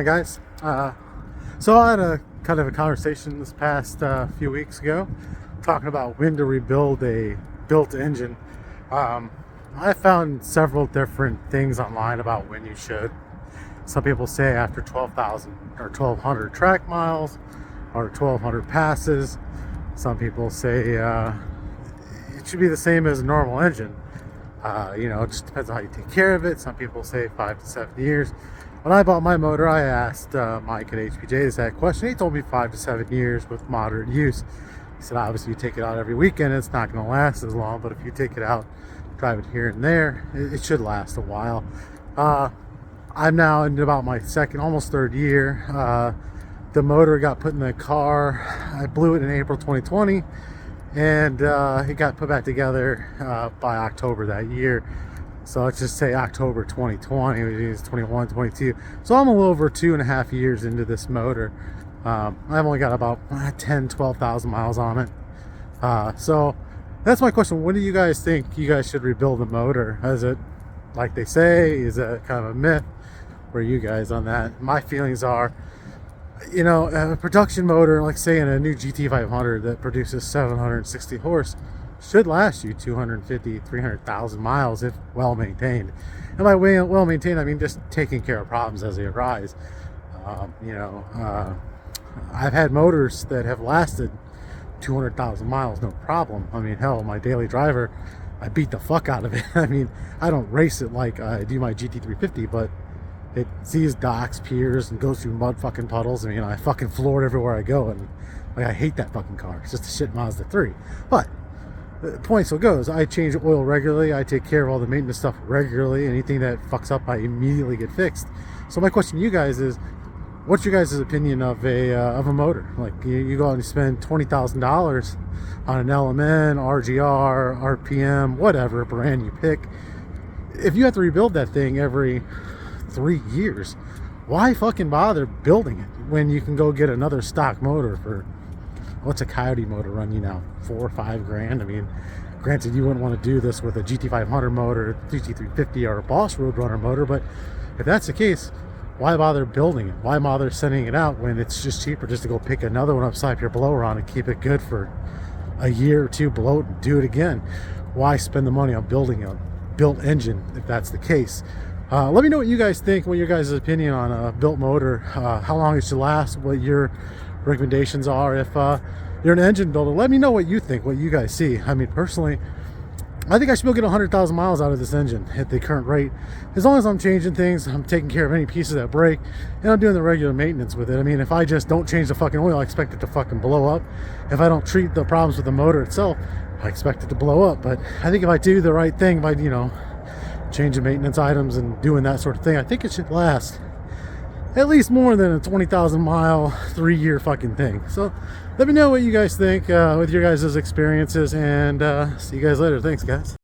going, guys? So I had a kind of a conversation this past few weeks ago talking about when to rebuild a built engine. I found several different things online about when you should. Some people say after 12,000 or 1,200 track miles or 1,200 passes. Some people say it should be the same as a normal engine. It just depends on how you take care of it. Some people say 5 to 7 years. When I bought my motor, I asked Mike at HPJ this that question. He told me 5 to 7 years with moderate use. He said, obviously, you take it out every weekend, it's not going to last as long. But if you take it out, drive it here and there, it should last a while. I'm now in about my second, almost third year. The motor got put in the car. I blew it in April 2020, and it got put back together by October that year. So let's just say October 2020, which is 21, 22. So I'm a little over 2.5 years into this motor. I've only got about 10, 12,000 miles on it. So that's my question. When do you guys think you guys should rebuild the motor? Is it like they say? Is it kind of a myth? Where are you guys on that? My feelings are, a production motor, like say in a new GT500 that produces 760 horse, should last you 250, 300,000 miles if well maintained. And by well maintained, I mean just taking care of problems as they arise. I've had motors that have lasted 200,000 miles, no problem. I mean, hell, my daily driver, I beat the fuck out of it. I mean, I don't race it like I do my GT350, but it sees docks, piers, and goes through mud fucking puddles. I mean, I fucking floor it everywhere I go, and I hate that fucking car. It's just a shit Mazda 3. But the point still goes, I change oil regularly, I take care of all the maintenance stuff regularly. Anything that fucks up, I immediately get fixed. So my question to you guys is, what's your guys' opinion of a motor? Like, you go out and you spend $20,000 on an LMN, RGR, RPM, whatever brand you pick. If you have to rebuild that thing every 3 years, why fucking bother building it when you can go get another stock motor for, what's a Coyote motor run you now, 4 or 5 grand? I mean, granted, you wouldn't want to do this with a GT500 motor, GT350, or a Boss Roadrunner motor, but if that's the case, why bother building it? Why bother sending it out when it's just cheaper just to go pick another one up, slap your blower on, and keep it good for a year or two, blow it, and do it again? Why spend the money on building a built engine if that's the case? Let me know what you guys think, what your guys' opinion on a built motor, how long it should last, what your recommendations are. If you're an engine builder, let me know what you think, what you guys see. I mean, personally, I think I should be able to get 100,000 miles out of this engine at the current rate. As long as I'm changing things, I'm taking care of any pieces that break, and I'm doing the regular maintenance with it. I mean, if I just don't change the fucking oil, I expect it to fucking blow up. If I don't treat the problems with the motor itself, I expect it to blow up. But I think if I do the right thing by, changing maintenance items and doing that sort of thing, I think it should last at least more than a 20,000 mile, 3-year fucking thing. So let me know what you guys think with your guys' experiences, and see you guys later. Thanks, guys.